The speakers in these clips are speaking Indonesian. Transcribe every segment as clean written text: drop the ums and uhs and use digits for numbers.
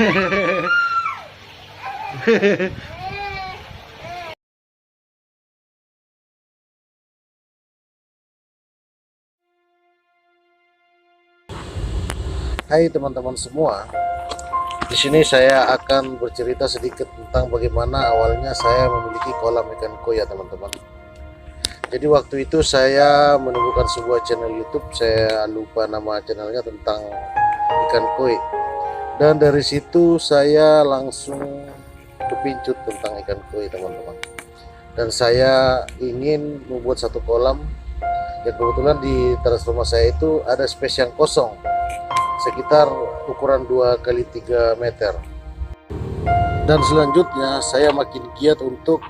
Hai teman-teman semua, di sini saya akan bercerita sedikit tentang bagaimana awalnya saya memiliki kolam ikan koi ya teman-teman. Jadi waktu itu saya menemukan sebuah channel YouTube, saya lupa nama channelnya, tentang ikan koi. Dan dari situ saya langsung kepincut tentang ikan koi teman-teman. Dan saya ingin membuat satu kolam, dan kebetulan di teras rumah saya itu ada space yang kosong sekitar ukuran 2 kali 3 meter. Dan selanjutnya saya makin giat untuk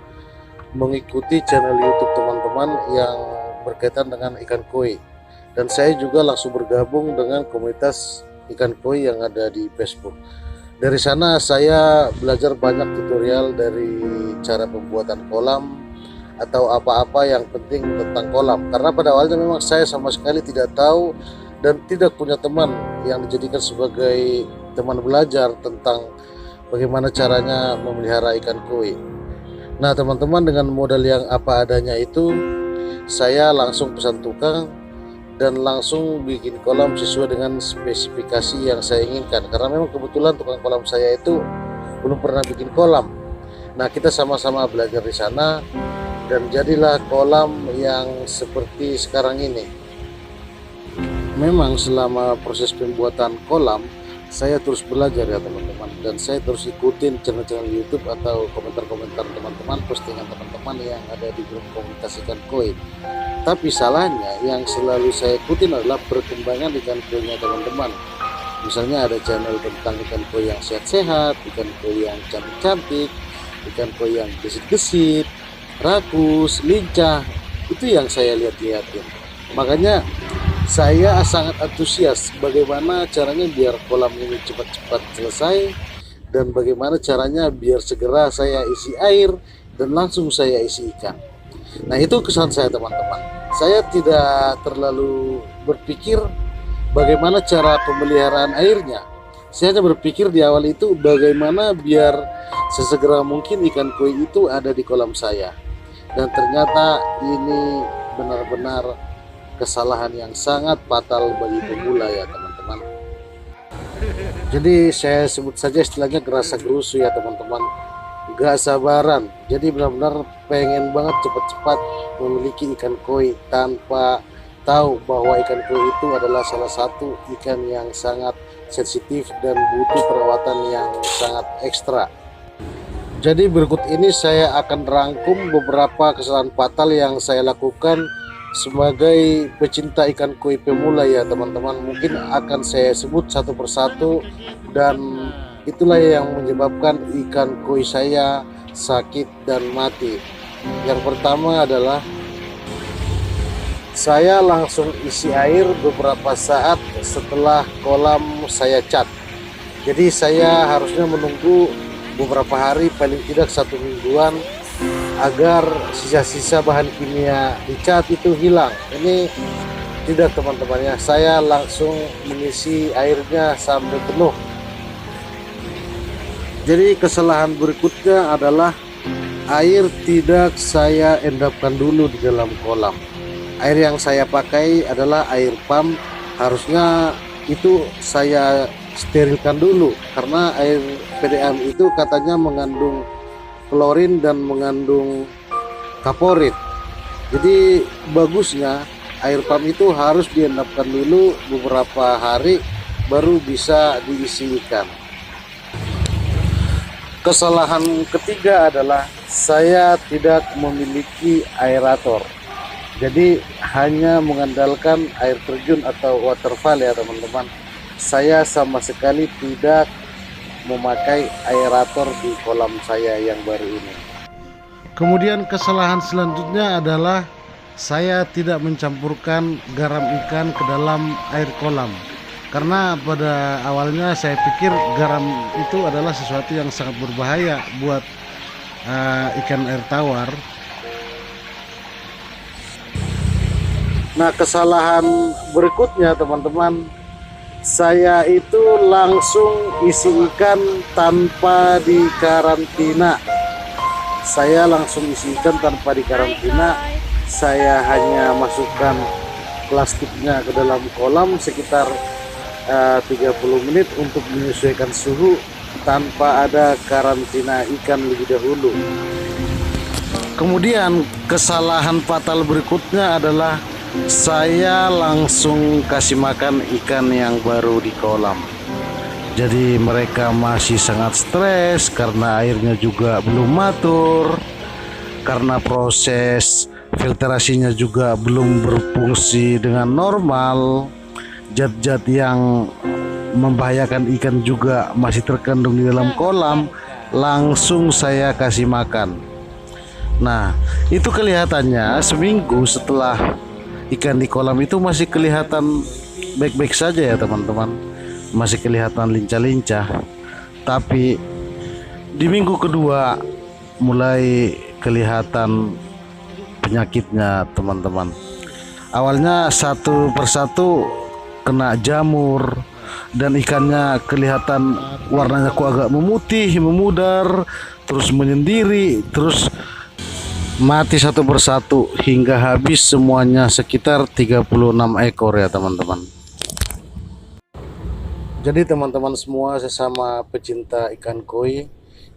mengikuti channel YouTube teman-teman yang berkaitan dengan ikan koi, dan saya juga langsung bergabung dengan komunitas ikan koi yang ada di Facebook. Dari sana saya belajar banyak tutorial dari cara pembuatan kolam atau apa-apa yang penting tentang kolam, karena pada awalnya memang saya sama sekali tidak tahu dan tidak punya teman yang dijadikan sebagai teman belajar tentang bagaimana caranya memelihara ikan koi. Nah teman-teman, dengan modal yang apa adanya itu, saya langsung pesan tukang dan langsung bikin kolam sesuai dengan spesifikasi yang saya inginkan, karena memang kebetulan tukang kolam saya itu belum pernah bikin kolam. Nah kita sama-sama belajar di sana dan jadilah kolam yang seperti sekarang ini. Memang selama proses pembuatan kolam saya terus belajar ya teman-teman, dan saya terus ikutin channel-channel YouTube atau komentar-komentar teman-teman, postingan teman-teman yang ada di grup komunitas ikan koi. Tapi salahnya yang selalu saya ikutin adalah perkembangan ikan koi-nya teman-teman. Misalnya ada channel tentang ikan koi yang sehat-sehat, ikan koi yang cantik-cantik, ikan koi yang gesit-gesit, rakus, lincah. Itu yang saya lihat-lihatin. Makanya saya sangat antusias bagaimana caranya biar kolam ini cepat-cepat selesai, dan bagaimana caranya biar segera saya isi air dan langsung saya isi ikan. Nah itu kesan saya teman-teman. Saya tidak terlalu berpikir bagaimana cara pemeliharaan airnya. Saya hanya berpikir di awal itu bagaimana biar sesegera mungkin ikan koi itu ada di kolam saya. Dan ternyata ini benar-benar kesalahan yang sangat fatal bagi pemula ya teman-teman. Jadi saya sebut saja istilahnya gerasa gerusu ya teman-teman, gak sabaran. Jadi benar-benar pengen banget cepat-cepat memiliki ikan koi tanpa tahu bahwa ikan koi itu adalah salah satu ikan yang sangat sensitif dan butuh perawatan yang sangat ekstra. Jadi berikut ini saya akan rangkum beberapa kesalahan fatal yang saya lakukan sebagai pecinta ikan koi pemula ya teman-teman. Mungkin akan saya sebut satu persatu, dan itulah yang menyebabkan ikan koi saya sakit dan mati. Yang pertama adalah saya langsung isi air beberapa saat setelah kolam saya cat. Jadi saya harusnya menunggu beberapa hari, paling tidak 1 mingguan, agar sisa-sisa bahan kimia di cat itu hilang. Ini tidak teman-teman ya, saya langsung mengisi airnya sampai penuh. Jadi kesalahan berikutnya adalah air tidak saya endapkan dulu di dalam kolam. Air yang saya pakai adalah air pump, harusnya itu saya sterilkan dulu, karena air PDAM itu katanya mengandung klorin dan mengandung kaporit. Jadi bagusnya air pump itu harus diendapkan dulu beberapa hari baru bisa diisi ikan. Kesalahan ketiga adalah saya tidak memiliki aerator. Jadi hanya mengandalkan air terjun atau waterfall ya teman-teman. Saya sama sekali tidak memakai aerator di kolam saya yang baru ini. Kemudian kesalahan selanjutnya adalah saya tidak mencampurkan garam ikan ke dalam air kolam, karena pada awalnya saya pikir garam itu adalah sesuatu yang sangat berbahaya buat ikan air tawar. Nah kesalahan berikutnya teman-teman, Saya itu langsung isi ikan tanpa dikarantina. Saya langsung isi ikan tanpa dikarantina. Saya hanya masukkan plastiknya ke dalam kolam sekitar 30 menit untuk menyesuaikan suhu tanpa ada karantina ikan lebih dahulu. Kemudian kesalahan fatal berikutnya adalah saya langsung kasih makan ikan yang baru di kolam. Jadi mereka masih sangat stres karena airnya juga belum matur, karena proses filtrasinya juga belum berfungsi dengan normal. Zat-zat yang membahayakan ikan juga masih terkandung di dalam kolam. Langsung saya kasih makan. Nah, itu kelihatannya seminggu setelah ikan di kolam itu masih kelihatan baik-baik saja ya teman-teman. Masih kelihatan lincah-lincah. Tapi di minggu kedua mulai kelihatan penyakitnya teman-teman. Awalnya satu persatu kena jamur dan ikannya kelihatan warnanya kok agak memutih, memudar, terus menyendiri, terus mati satu persatu hingga habis semuanya sekitar 36 ekor ya teman-teman. Jadi teman-teman semua sesama pecinta ikan koi,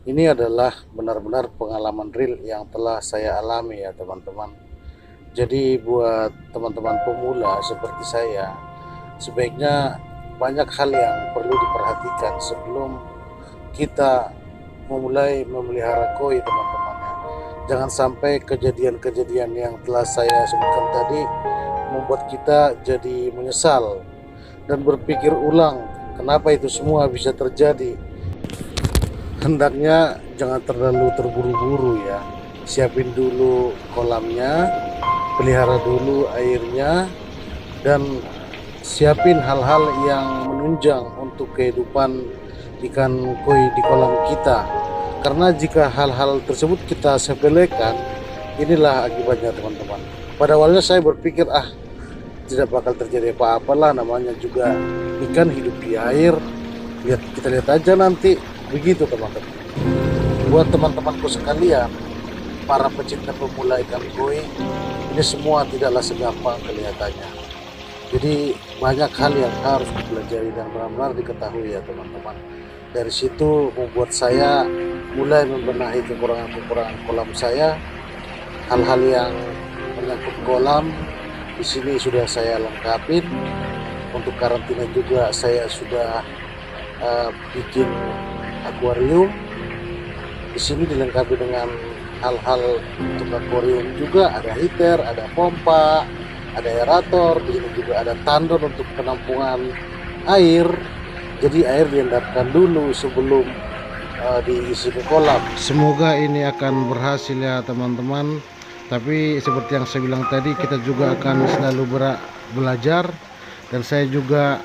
ini adalah benar-benar pengalaman real yang telah saya alami ya teman-teman. Jadi buat teman-teman pemula seperti saya, sebaiknya banyak hal yang perlu diperhatikan sebelum kita memulai memelihara koi teman-teman. Jangan sampai kejadian-kejadian yang telah saya sebutkan tadi membuat kita jadi menyesal dan berpikir ulang kenapa itu semua bisa terjadi. Hendaknya jangan terlalu terburu-buru ya. Siapin dulu kolamnya, pelihara dulu airnya, dan siapin hal-hal yang menunjang untuk kehidupan ikan koi di kolam kita. Karena jika hal-hal tersebut kita sepelekan, inilah akibatnya teman-teman. Pada awalnya saya berpikir tidak bakal terjadi apa-apalah, namanya juga ikan hidup di air. Kita lihat aja nanti, begitu teman-teman. Buat teman-temanku sekalian, para pecinta pemula ikan koi, ini semua tidaklah segampang kelihatannya. Jadi banyak hal yang harus dipelajari dan benar-benar diketahui ya teman-teman. Dari situ membuat saya mulai membenahi kekurangan-kekurangan kolam saya. Hal-hal yang menyangkut kolam di sini sudah saya lengkapin. Untuk karantina juga saya sudah bikin akuarium. Di sini dilengkapi dengan hal-hal untuk akuarium juga, ada heater, ada pompa, ada aerator. Di sini juga ada tandon untuk penampungan air. Jadi air diendapkan dulu sebelum diisi ke kolam. Semoga ini akan berhasil ya teman-teman. Tapi seperti yang saya bilang tadi, kita juga akan selalu belajar. Dan saya juga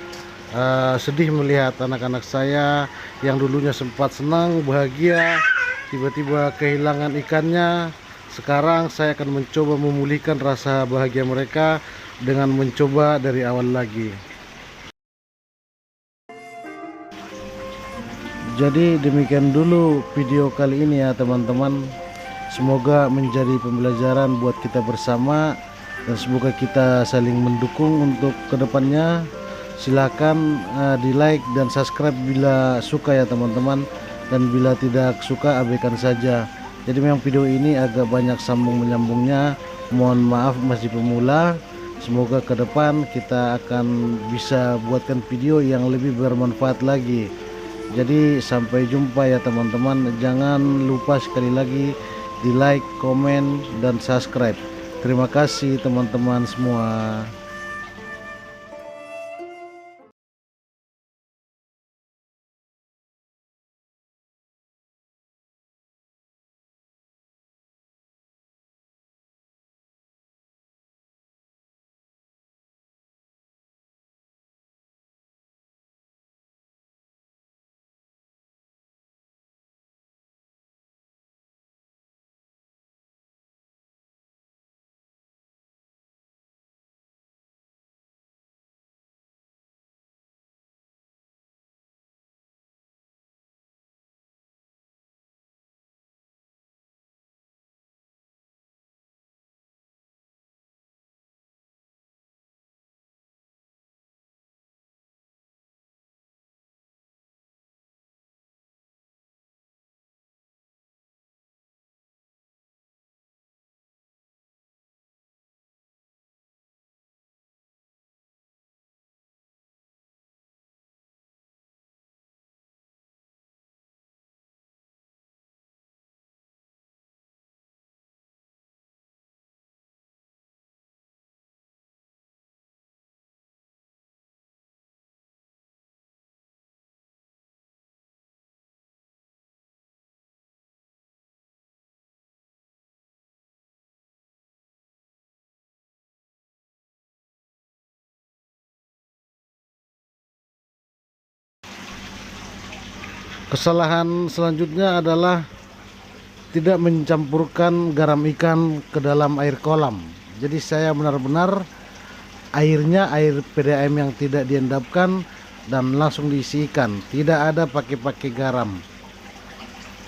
sedih melihat anak-anak saya yang dulunya sempat senang, bahagia, tiba-tiba kehilangan ikannya. Sekarang saya akan mencoba memulihkan rasa bahagia mereka dengan mencoba dari awal lagi. Jadi demikian dulu video kali ini ya teman-teman. Semoga menjadi pembelajaran buat kita bersama, dan semoga kita saling mendukung untuk kedepannya. Silakan di like dan subscribe bila suka ya teman-teman, dan bila tidak suka abaikan saja. Jadi memang video ini agak banyak sambung menyambungnya, mohon maaf masih pemula. Semoga ke depan kita akan bisa buatkan video yang lebih bermanfaat lagi. Jadi sampai jumpa ya teman-teman. Jangan lupa sekali lagi di like, komen, dan subscribe. Terima kasih teman-teman semua. Kesalahan selanjutnya adalah tidak mencampurkan garam ikan ke dalam air kolam. Jadi saya benar-benar airnya air PDAM yang tidak diendapkan dan langsung diisi ikan, tidak ada pakai garam.